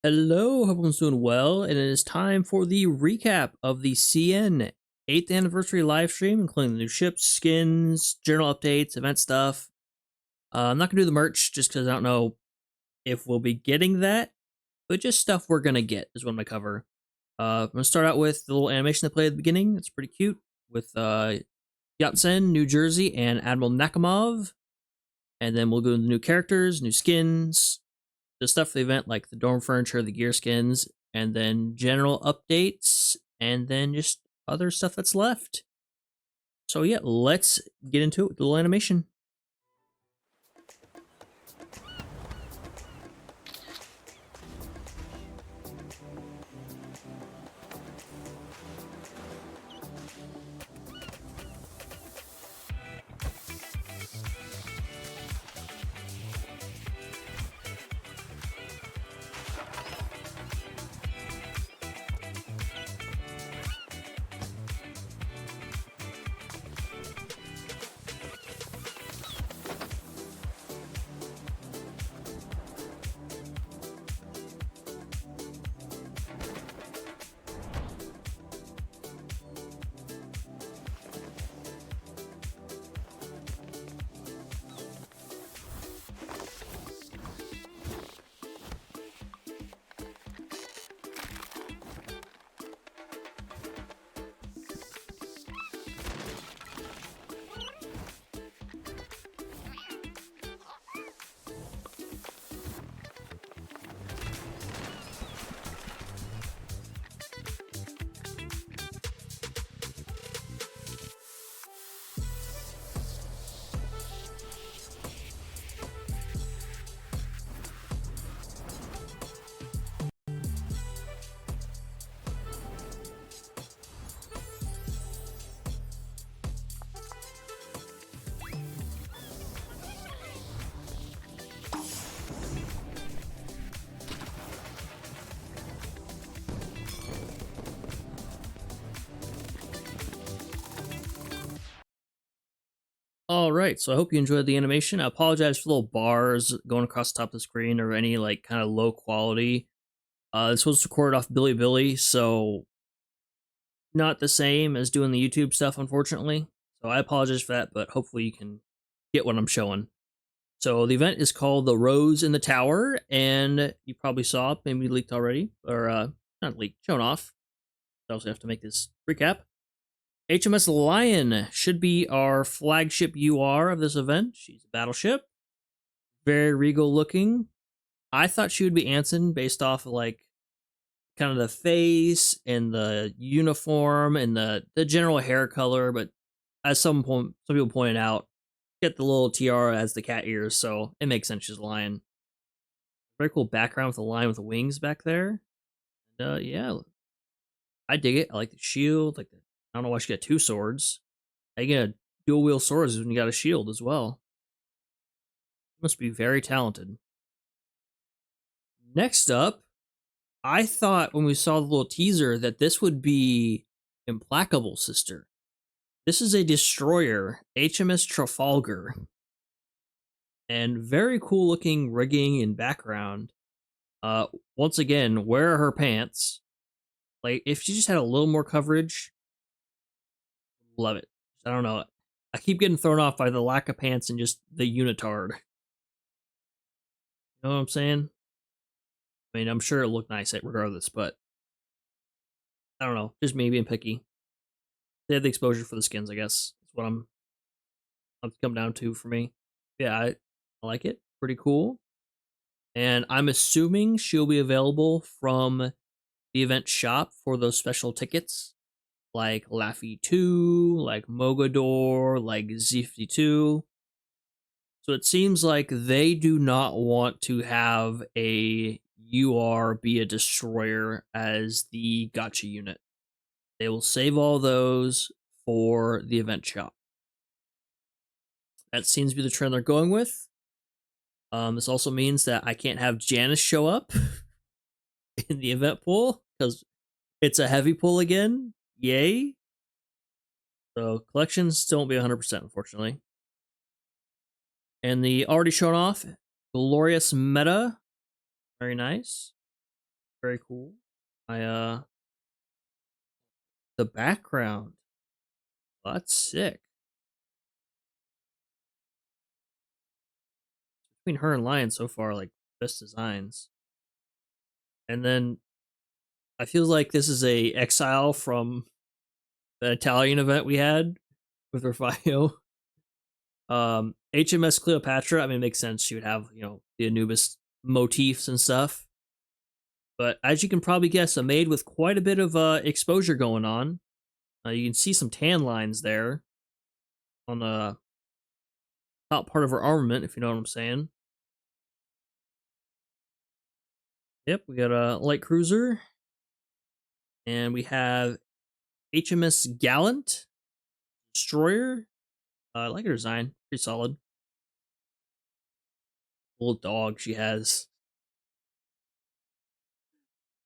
Hello, hope everyone's doing well, and it is time for the recap of the CN 8th anniversary live stream, including the new ships, skins, journal updates, event stuff. I'm not gonna do the merch just because I don't know if we'll be getting that, but just stuff we're gonna get is what I'm gonna cover. I'm gonna start out with the little animation they played at the beginning. It's pretty cute with Yatsen, New Jersey, and Admiral Nakamov, and then we'll go into the new characters, new skins, the stuff for the event, like the dorm furniture, the gear skins, and then general updates, and then just other stuff that's left. So yeah, let's get into it with the little animation. All right, so I hope you enjoyed the animation. I apologize for little bars going across the top of the screen or any like kind of low quality. This was recorded off Billy, so not the same as doing the YouTube stuff, unfortunately. So I apologize for that, but hopefully you can get what I'm showing. So the event is called The Rose in the Tower, and you probably saw it, maybe leaked already, or not leaked, shown off. I also have to make this recap. HMS Lion should be our flagship UR of this event. She's a battleship, very regal looking. I thought she would be Anson based off of like kind of the face and the uniform and the general hair color, but as some people pointed out, get the little tiara as the cat ears, so it makes sense she's a lion. Very cool background with the lion with the wings back there. And, yeah, I dig it. I like the shield. Like I don't know why she got two swords. I get a dual wield swords when you got a shield as well. Must be very talented. Next up, I thought when we saw the little teaser that this would be Implacable Sister. This is a destroyer, HMS Trafalgar. And very cool looking rigging and background. Once again, where are her pants? Like, if she just had a little more coverage, love it. I don't know. I keep getting thrown off by the lack of pants and just the unitard. You know what I'm saying? I mean, I'm sure it looked nice regardless, but I don't know. Just me being picky. They have the exposure for the skins, I guess. That's what I'm come down to for me. Yeah, I like it. Pretty cool. And I'm assuming she'll be available from the event shop for those special tickets, like Laffy 2, like Mogador, like Z52. So it seems like they do not want to have a UR be a destroyer as the gotcha unit. They will save all those for the event shop. That seems to be the trend they're going with. This also means that I can't have Janice show up in the event pool because it's a heavy pull again. Yay. So collections still won't be 100%, unfortunately. And the already shown off Glorious META. Very nice. Very cool. I the background. That's sick. Between her and Lion so far, like best designs. And then I feel like this is a exile from the Italian event we had with Rufio. HMS Cleopatra, I mean, it makes sense. She would have, the Anubis motifs and stuff. But as you can probably guess, a maid with quite a bit of exposure going on. You can see some tan lines there on the top part of her armament, if you know what I'm saying. Yep, we got a light cruiser. And we have HMS Gallant, destroyer. I like her design, pretty solid. Little dog she has.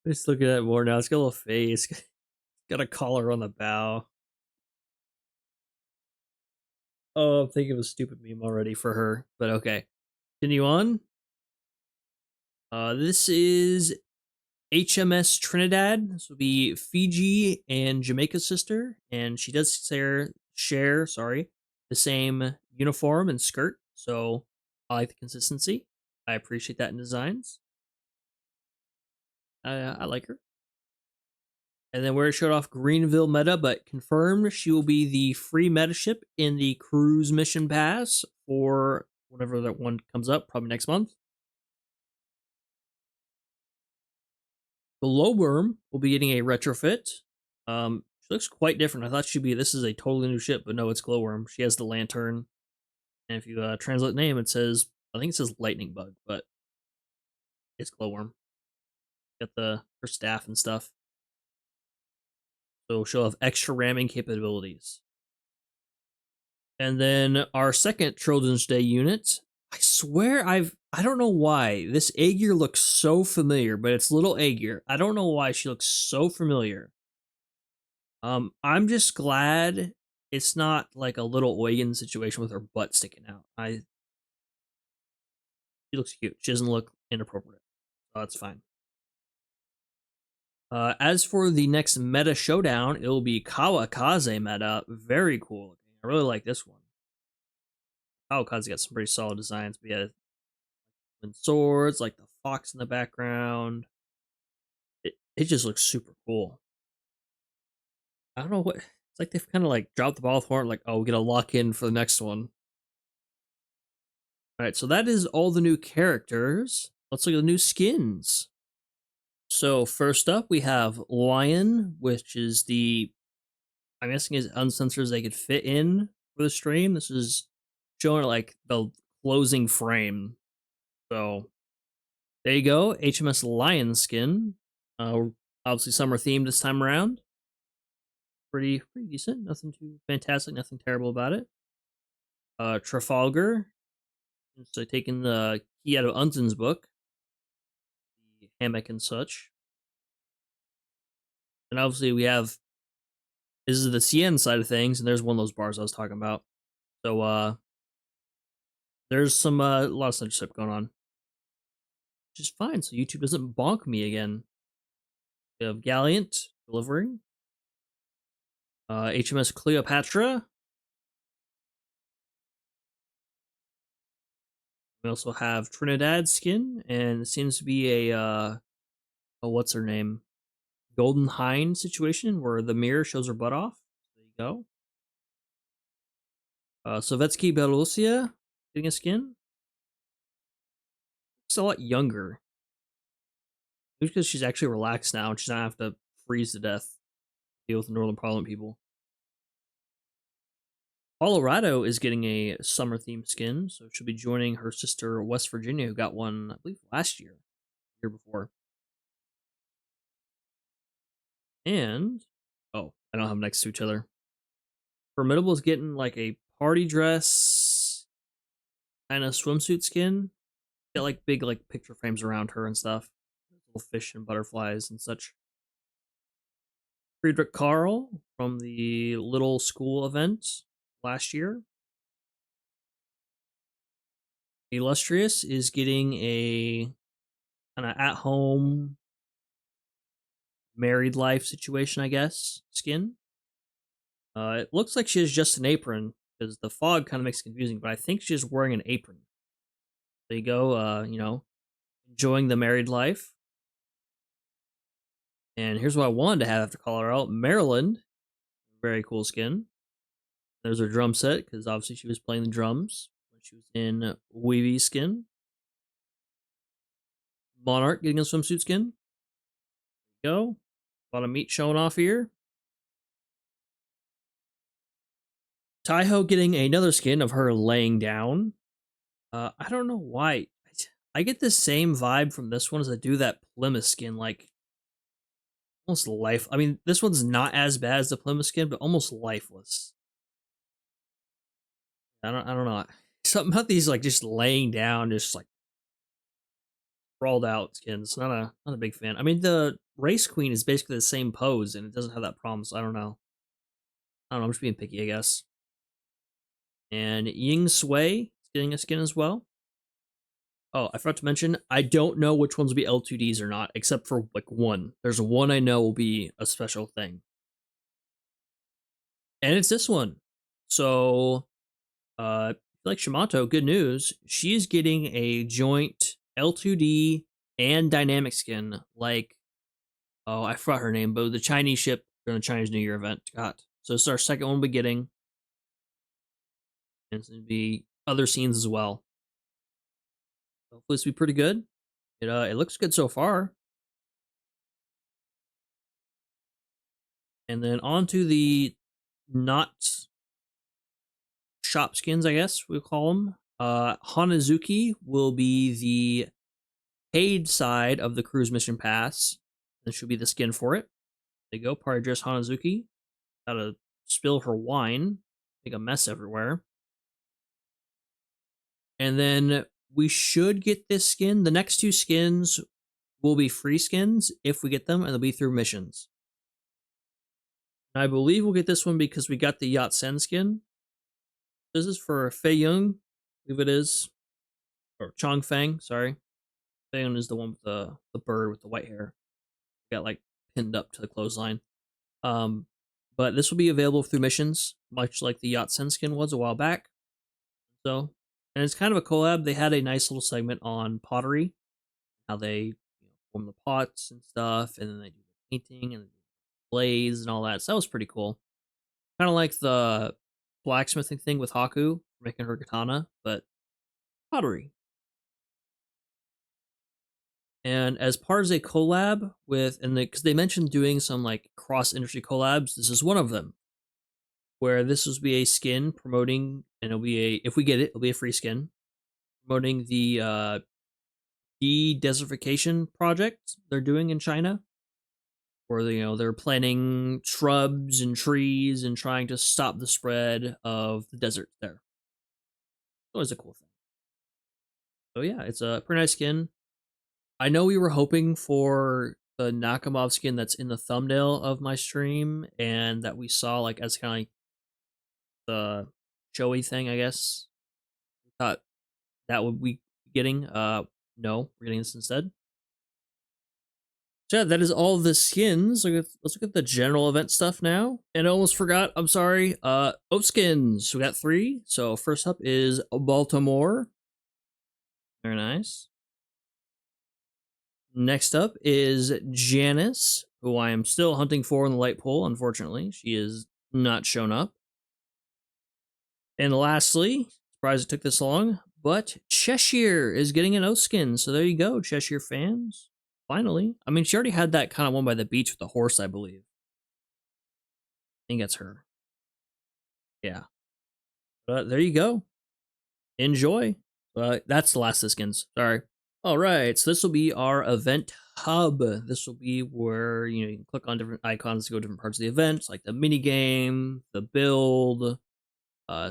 Just look at that more now. It's got a little face. Got a collar on the bow. Oh, I'm thinking of a stupid meme already for her, but okay. Continue on. This is HMS Trinidad. This will be Fiji and Jamaica's sister, and she does share the same uniform and skirt. So I like the consistency. I appreciate that in designs. I like her. And then where it showed off Greenville META, but confirmed she will be the free meta ship in the cruise mission pass for whenever that one comes up, probably next month. Glowworm will be getting a retrofit. She looks quite different. I thought this is a totally new ship, but no, it's Glowworm. She has the lantern. And if you translate the name, I think it says Lightning Bug, but it's Glowworm. Got her staff and stuff. So she'll have extra ramming capabilities. And then our second Children's Day unit. I swear I don't know why. This Agir looks so familiar, but it's Lil Agir. I don't know why she looks so familiar. I'm just glad it's not like a little Oygen situation with her butt sticking out. She looks cute. She doesn't look inappropriate. So that's fine. As for the next meta showdown, it will be Kawakaze META. Very cool. I really like this one. Kawakaze got some pretty solid designs. But yeah, swords, like the fox in the background. It just looks super cool. I don't know what it's like. They've kind of like dropped the ball with Horn. Like, oh, we're gonna lock in for the next one. All right, so that is all the new characters. Let's look at the new skins. So first up, we have Lion, which is I'm guessing is uncensored as they could fit in for the stream. This is showing like the closing frame. So there you go, HMS Lion skin. Obviously summer themed this time around. Pretty decent. Nothing too fantastic. Nothing terrible about it. Trafalgar. So taking the key out of Unton's book, the hammock and such. And obviously we have this is the CN side of things, and there's one of those bars I was talking about. So there's some a lot of censorship going on, which is fine. So YouTube doesn't bonk me again. We have Gallant delivering. HMS Cleopatra. We also have Trinidad skin, and it seems to be a what's her name? Golden Hind situation where the mirror shows her butt off. There you go. Sovietsky Belorusia getting a skin. Looks a lot younger. Maybe because she's actually relaxed now and she's not have to freeze to death. Deal with the Northern Parliament people. Colorado is getting a summer themed skin, so she'll be joining her sister West Virginia, who got one, I believe, last year, year before. And I don't have them next to each other. Formidable is getting like a party dress kind of swimsuit skin. Got like big like picture frames around her and stuff. Little fish and butterflies and such. Friedrich Karl from the Little School event last year. Illustrious is getting a kind of at home married life situation, I guess, skin. It looks like she has just an apron because the fog kind of makes it confusing, but I think she's wearing an apron. There you go. Enjoying the married life. And here's what I wanted to have after call her out. Maryland, very cool skin. There's her drum set because obviously she was playing the drums when she was in Weavy skin. Monarch getting a swimsuit skin. There you go. A lot of meat showing off here. Taiho getting another skin of her laying down. I don't know why. I get the same vibe from this one as I do that Plymouth skin, like almost life. I mean, this one's not as bad as the Plymouth skin, but almost lifeless. I don't know. Something about these like just laying down, just like sprawled out skins. Not a big fan. I mean, the Race Queen is basically the same pose, and it doesn't have that problem. So I don't know. I'm just being picky, I guess. And Ying Sui is getting a skin as well. Oh, I forgot to mention, I don't know which ones will be L2Ds or not, except for like one. There's one I know will be a special thing. And it's this one. So, like Shamato, good news. She's getting a joint L2D and dynamic skin, like, oh, I forgot her name, but the Chinese ship during the Chinese New Year event got. So, it's our second one we're getting. And it's going to be other scenes as well. Hopefully, this will be pretty good. It looks good so far. And then on to the not shop skins, I guess we'll call them. Hanazuki will be the paid side of the cruise mission pass. This should be the skin for it. There you go, party dress Hanazuki. Gotta spill her wine. Make a mess everywhere. And then we should get this skin. The next two skins will be free skins if we get them, and they'll be through missions. And I believe we'll get this one because we got the Yacht Sen skin. This is for Fei Yung, I believe it is. Or Chong Feng, sorry. Fei Yung is the one with the bird with the white hair. Got like pinned up to the clothesline. But this will be available through missions, much like the Yacht Sen skin was a while back. So, and it's kind of a collab. They had a nice little segment on pottery, how they form the pots and stuff, and then they do the painting and glaze and all that. So that was pretty cool. Kind of like the blacksmithing thing with Haku, making her katana, but pottery. And as part of a collab with, and because they mentioned doing some like cross industry collabs, this is one of them. Where this will be a skin promoting, and it'll be a, if we get it, it'll be a free skin promoting the de-desertification project they're doing in China, where they're planting shrubs and trees and trying to stop the spread of the desert there. Always a cool thing. So yeah, it's a pretty nice skin. I know we were hoping for the Nakamov skin that's in the thumbnail of my stream, and that we saw like as kind of like the showy thing, I guess. We thought that would be getting. No, we're getting this instead. So yeah, that is all the skins. Let's look at the general event stuff now. And I almost forgot, I'm sorry. Oat skins. We got 3. So first up is Baltimore. Very nice. Next up is Janice, who I am still hunting for in the light pool, unfortunately. She is not shown up. And lastly, surprised it took this long, but Cheshire is getting an oat skin. So there you go, Cheshire fans. Finally. I mean, she already had that kind of one by the beach with the horse, I believe. I think that's her. Yeah. But there you go. Enjoy. That's the last of the skins. Sorry. All right. So this will be our event hub. This will be where you can click on different icons to go to different parts of the event, like the mini game, the build,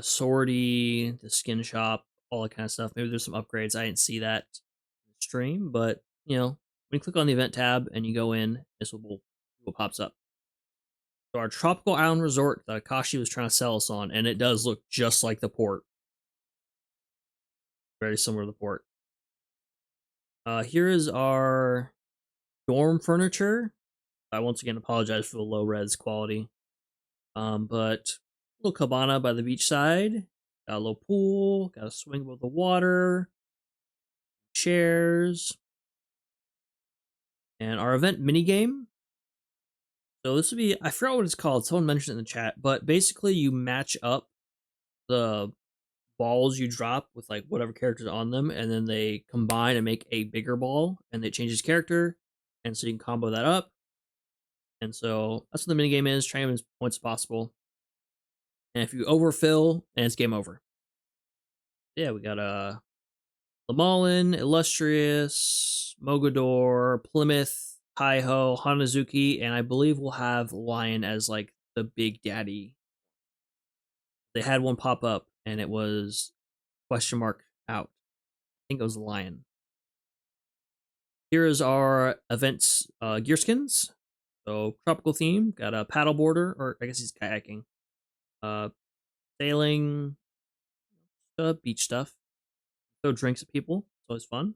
sortie, the skin shop, all that kind of stuff. Maybe there's some upgrades. I didn't see that in the stream, but when you click on the event tab and you go in, this will what pops up. So our tropical island resort that Akashi was trying to sell us on, and it does look just like the port. Very similar to the port. Here is our dorm furniture. I once again apologize for the low res quality. But little cabana by the beach side, got a little pool, got a swing above the water, chairs, and our event mini game. So this would be, I forgot what it's called. Someone mentioned it in the chat, but basically you match up the balls you drop with like whatever characters on them, and then they combine and make a bigger ball, and it changes character, and so you can combo that up. And so that's what the minigame is, trying as many points as possible. And if you overfill, and it's game over. Yeah, we got Lamalin, Illustrious, Mogador, Plymouth, Taiho, Hanazuki, and I believe we'll have Lion as like the big daddy. They had one pop up, and it was question mark out. I think it was Lion. Here is our events gear skins. So tropical theme, got a paddleboarder, or I guess he's kayaking. Sailing, beach stuff. Throw drinks at people, it's always fun.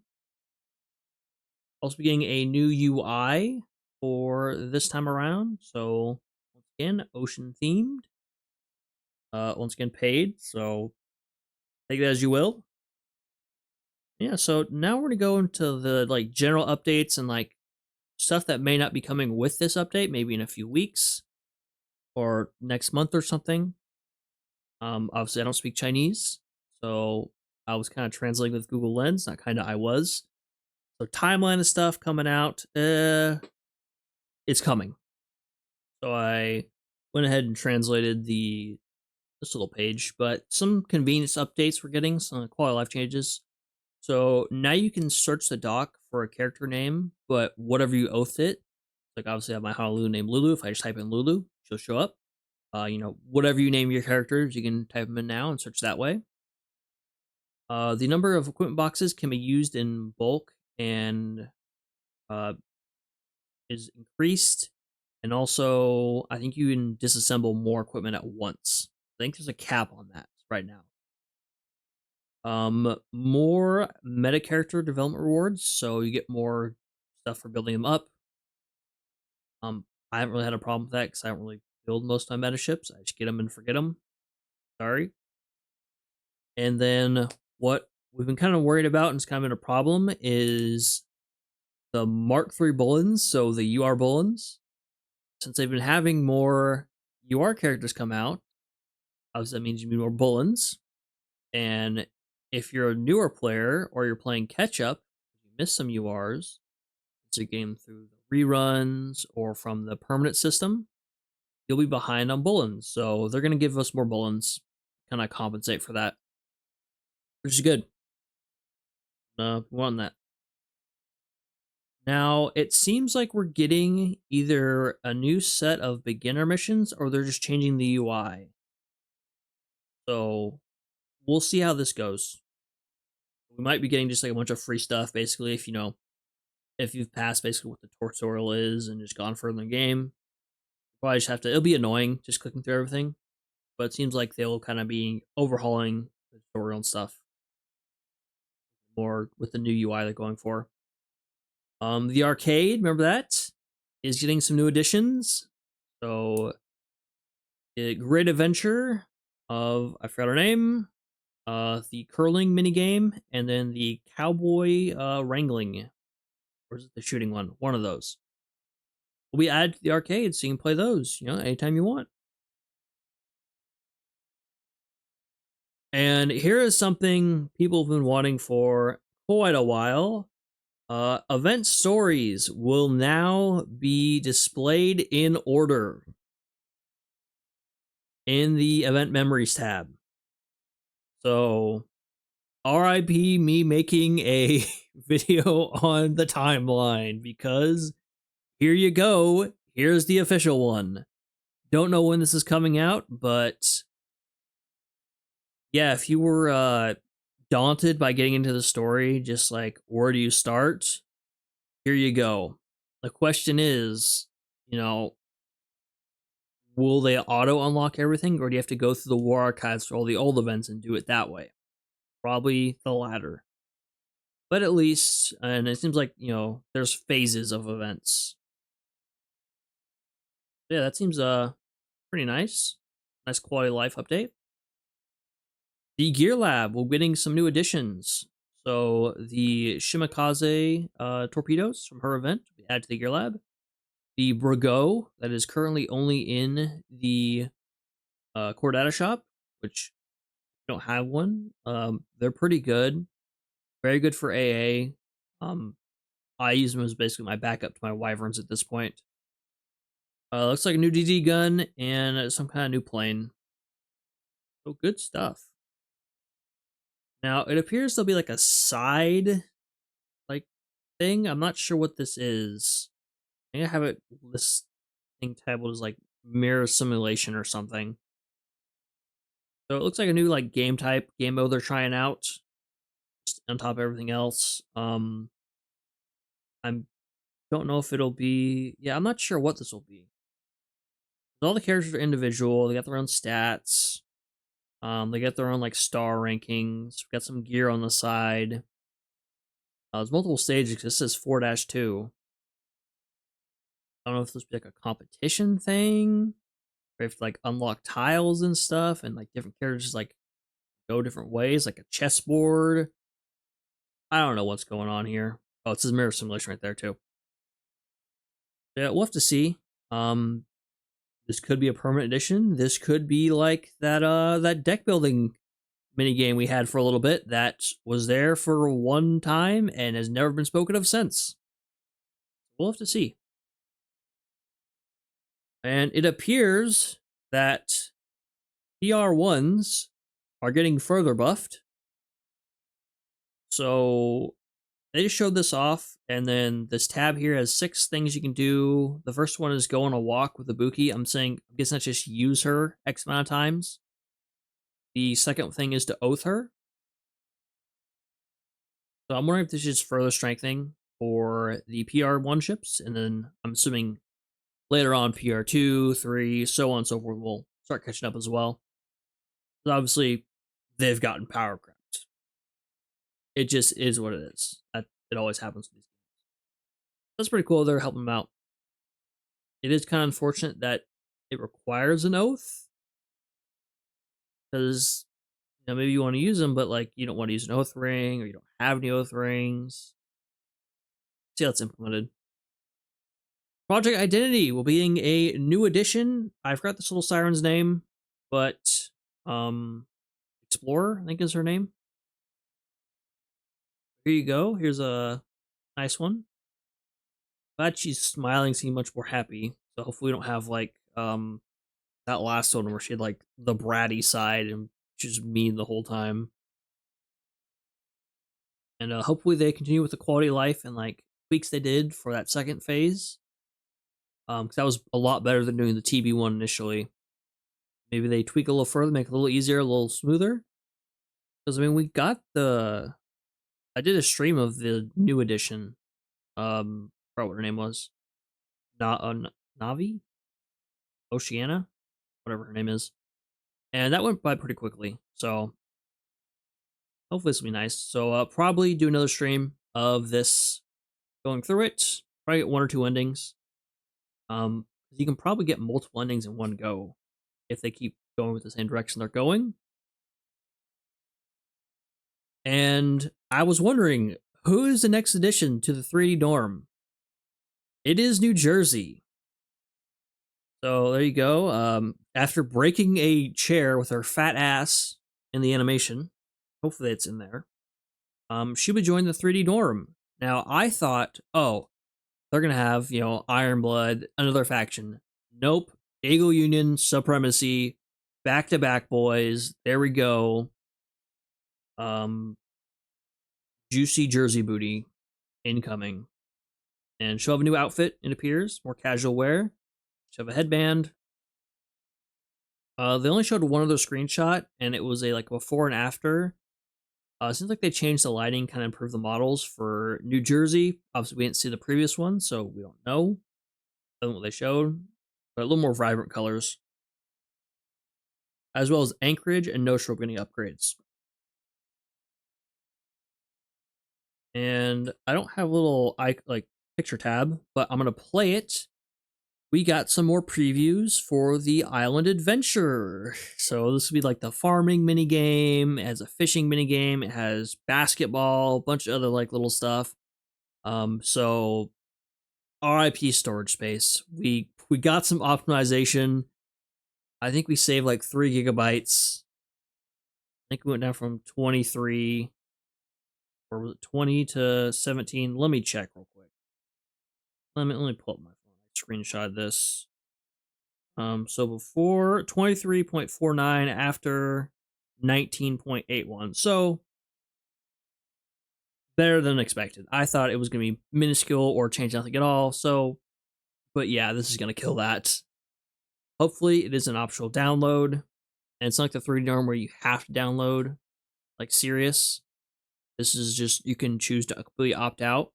Also be getting a new UI for this time around. So once again, ocean themed. Once again paid, so take that as you will. Yeah, so now we're gonna go into the like general updates and like stuff that may not be coming with this update, maybe in a few weeks or next month or something. Obviously I don't speak Chinese, so I was kind of translating with Google Lens, not kind of, I was. So timeline of stuff coming out, it's coming. So I went ahead and translated this little page, but some convenience updates we're getting, some quality of life changes. So now you can search the doc for a character name, but whatever you oath it, like obviously I have my Honolulu name Lulu. If I just type in Lulu, she'll show up. Whatever you name your characters, you can type them in now and search that way. The number of equipment boxes can be used in bulk and is increased. And also, I think you can disassemble more equipment at once. I think there's a cap on that right now. More meta character development rewards, so you get more stuff for building them up. I haven't really had a problem with that because I don't really build most of my meta ships. I just get them and forget them. Sorry. And then what we've been kind of worried about and it's kind of been a problem is the Mark III Bullins, so the UR Bullins. Since they've been having more UR characters come out, obviously that means you need more Bullins. And if you're a newer player or you're playing catch up, you miss some URs, it's a game through the reruns or from the permanent system, you'll be behind on Bullins. So they're going to give us more Bullins, kind of compensate for that, which is good. We want that. Now, it seems like we're getting either a new set of beginner missions or they're just changing the UI. So we'll see how this goes. We might be getting just like a bunch of free stuff, basically, if you've passed basically what the tutorial is and just gone further in the game. Probably just have to, it'll be annoying just clicking through everything, but it seems like they'll kind of be overhauling the tutorial and stuff more with the new UI they're going for. The arcade, remember that, is getting some new additions. So, the Great Adventure of, I forgot her name, the curling minigame, and then the cowboy wrangling, or is it the shooting one? One of those. We add to the arcade so you can play those, anytime you want. And here is something people have been wanting for quite a while. Event stories will now be displayed in order in the event memories tab. So, RIP me making a video on the timeline, because here you go. Here's the official one. Don't know when this is coming out, but yeah, if you were daunted by getting into the story, just like, where do you start? Here you go. The question is, will they auto unlock everything, or do you have to go through the war archives for all the old events and do it that way? Probably the latter. But at least, and it seems like, there's phases of events. Yeah, that seems pretty nice. Nice quality of life update. The Gear Lab, we're getting some new additions. So the Shimakaze torpedoes from her event we add to the Gear Lab. The Brago that is currently only in the core data shop, which don't have one. They're pretty good, very good for AA. I use them as basically my backup to my Wyverns at this point. Looks like a new DD gun and some kind of new plane. So good stuff. Now it appears there'll be like a side like thing. I'm not sure what this is. I think I have it this thing titled as like mirror simulation or something. So it looks like a new like game type, game mode they're trying out. Just on top of everything else. I don't know if it'll be. Yeah, I'm not sure what this will be. All the characters are individual. They got their own stats. They get their own like star rankings. We got some gear on the side. There's multiple stages. This says 4-2. I don't know if this will be like a competition thing, or if like unlock tiles and stuff, and like different characters like go different ways, like a chessboard. I don't know what's going on here. Oh, it says mirror simulation right there too. Yeah, we'll have to see. This could be a permanent addition. This could be like that deck building mini game we had for a little bit that was there for one time and has never been spoken of since. We'll have to see. And it appears that PR1s are getting further buffed. So they just showed this off, and then this tab here has 6 things you can do. The first one is go on a walk with Ibuki. I'm guessing that's just use her X amount of times. The second thing is to oath her. So I'm wondering if this is further strengthening for the PR1 ships, and then I'm assuming later on PR2, 3, so on and so forth will start catching up as well. But obviously, they've gotten power cracked. It just is what it is. It always happens with these games. That's pretty cool. They're helping them out. It is kind of unfortunate that it requires an oath, because maybe you want to use them, but like you don't want to use an oath ring, or you don't have any oath rings. See how it's implemented. Project Identity will be a new addition. I forgot this little siren's name, but Explorer, I think is her name. Here you go. Here's a nice one. Glad she's smiling, seeming much more happy. So hopefully we don't have like that last one where she had like the bratty side and she's mean the whole time. And hopefully they continue with the quality of life and like tweaks they did for that second phase. Because that was a lot better than doing the TB one initially. Maybe they tweak a little further, make it a little easier, a little smoother. Because I mean, we got the. I did a stream of the new edition. I forgot what her name was. Navi, Oceana, whatever her name is, and that went by pretty quickly. So hopefully this will be nice. So probably do another stream of this, going through it. Probably get 1 or 2 endings. You can probably get multiple endings in one go if they keep going with the same direction they're going. And I was wondering, who is the next addition to the 3D dorm? It is New Jersey. So there you go. After breaking a chair with her fat ass in the animation, hopefully it's in there, she would join the 3D dorm. Now, I thought, oh, they're going to have, Iron Blood, another faction. Nope. Eagle Union, Supremacy, back-to-back boys. There we go. Juicy Jersey booty incoming. And she'll have a new outfit, it appears. More casual wear. She'll have a headband. They only showed one other screenshot, and it was a like before and after. Seems like they changed the lighting, kind of improved the models for New Jersey. Obviously, we didn't see the previous one, so we don't know what they showed. But a little more vibrant colors. As well as Anchorage and Nostrum getting upgrades. And I don't have a little like picture tab, but I'm gonna play it we got some more previews for the Island Adventure. So this would be like the farming mini game. It has a fishing mini game. It has basketball, a bunch of other like little stuff. So RIP storage space. We got some optimization. I think we saved like 3 gigabytes. I think we went down from 23 or was it 20 to 17. Let me check real quick. Let me pull up my phone. I screenshot this. So before 23.49, after 19.81. So better than expected. I thought it was going to be minuscule or change nothing at all. So, but yeah, this is going to kill that. Hopefully it is an optional download. And it's not like the 3D norm where you have to download like serious. This is just, you can choose to completely opt out.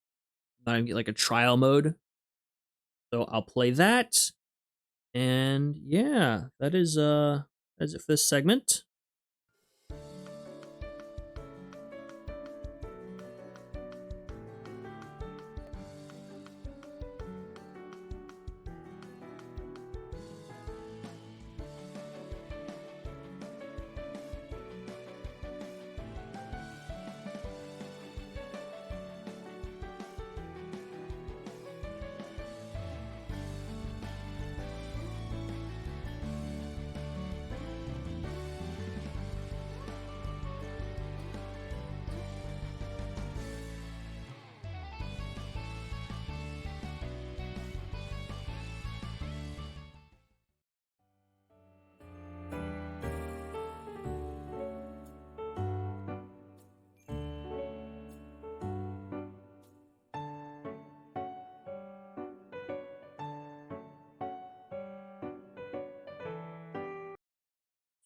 Not even get like a trial mode. So I'll play that. And yeah, that's it for this segment.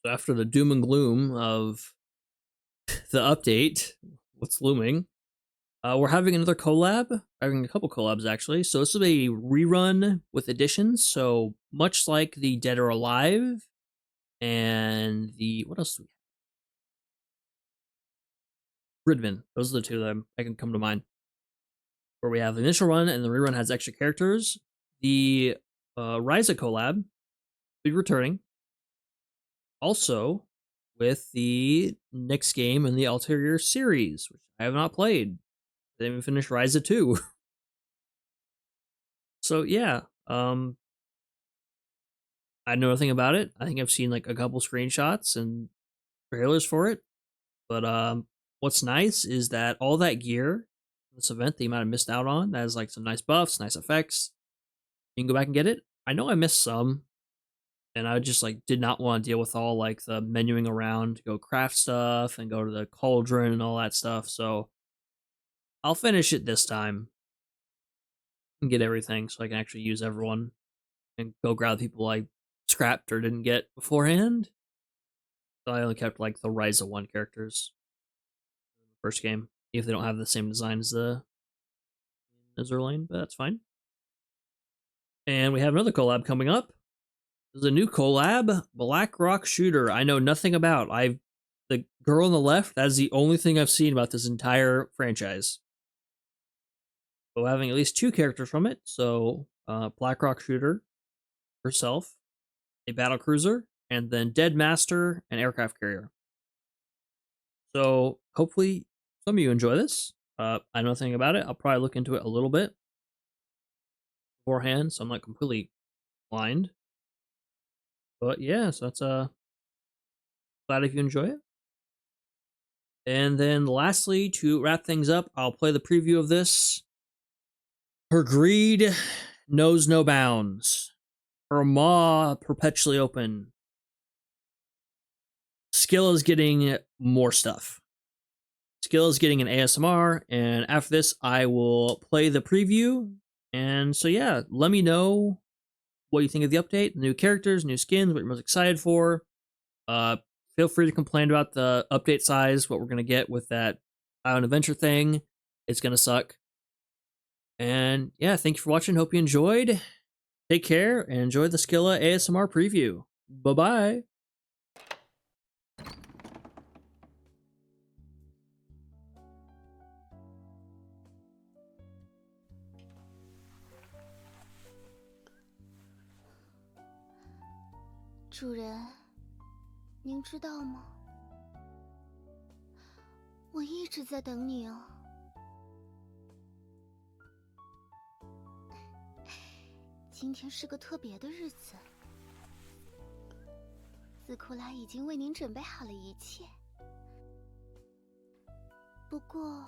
So after the doom and gloom of the update, what's looming? We're having another collab. Having a couple collabs actually. So this will be a rerun with additions. So much like the Dead or Alive and the what else do we have? Gridman. Those are the two that I can come to mind. Where we have the initial run and the rerun has extra characters. The Ryza collab will be returning. Also, with the next game in the Ulterior series, which I have not played. I didn't even finish Ryza 2. So yeah, I know nothing about it. I think I've seen like a couple screenshots and trailers for it. But what's nice is that all that gear, this event that you might have missed out on, that has like some nice buffs, nice effects. You can go back and get it. I know I missed some, and I just like did not want to deal with all like the menuing around to go craft stuff and go to the cauldron and all that stuff. So I'll finish it this time and get everything so I can actually use everyone and go grab people I scrapped or didn't get beforehand. So I only kept like the Ryza 1 characters in the first game, if they don't have the same design as the Azur Lane, but that's fine. And we have another collab coming up. There's a new collab, Black Rock Shooter. I know nothing about. The girl on the left, that is the only thing I've seen about this entire franchise. So having at least 2 characters from it. So Black Rock Shooter herself, a battle cruiser, and then Dead Master, an aircraft carrier. So hopefully some of you enjoy this. I know nothing about it. I'll probably look into it a little bit beforehand, so I'm not completely blind. But yeah, so that's glad if you enjoy it. And then lastly, to wrap things up, I'll play the preview of this. Her greed knows no bounds. Her maw perpetually open. Scylla is getting more stuff. Scylla is getting an ASMR, and after this, I will play the preview. And so yeah, let me know what you think of the update, the new characters, new skins, what you're most excited for. Feel free to complain about the update size, what we're gonna get with that Island Adventure thing. It's gonna suck. And yeah, thank you for watching. Hope you enjoyed. Take care and enjoy the Scylla ASMR preview. Bye-bye. 主人，您知道吗？我一直在等你哦。今天是个特别的日子，斯库拉已经为您准备好了一切。不过，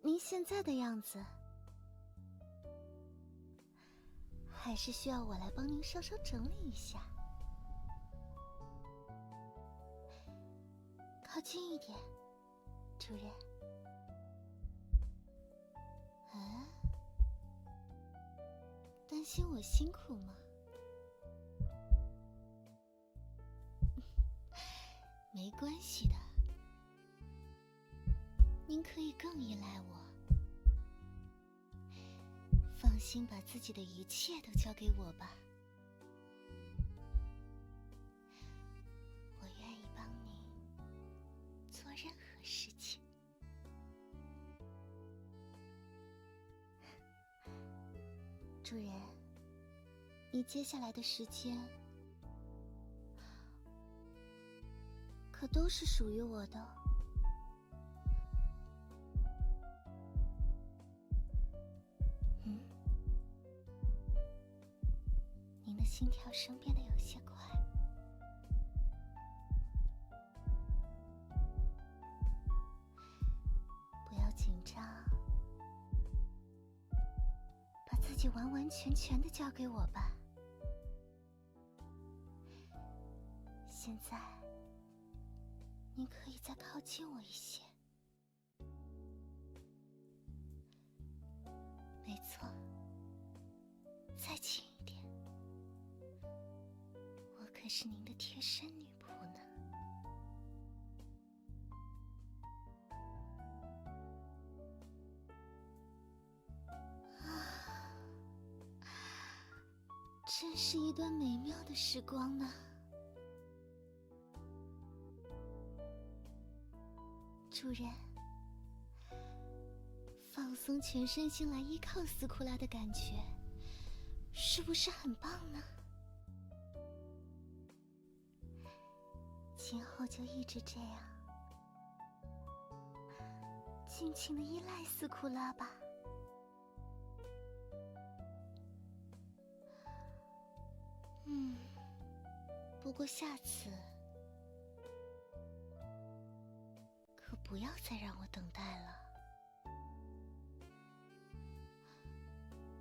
您现在的样子，还是需要我来帮您稍稍整理一下。靠近一点，主人。啊？担心我辛苦吗？没关系的，您可以更依赖我。放心，把自己的一切都交给我吧。我愿意帮您做任何事情。主人，你接下来的时间可都是属于我的。您的心跳声变得有些快。不要紧张，把自己完完全全的交给我吧。现在，您可以再靠近我一些。没错，再近一点。我可是您的贴身女仆呢。真是一段美妙的时光呢。主人，放松全身心来依靠斯库拉的感觉，是不是很棒呢？今后就一直这样，尽情的依赖斯库拉吧。不过下次可不要再让我等待了，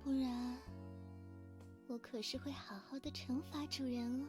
不然我可是会好好的惩罚主人哦。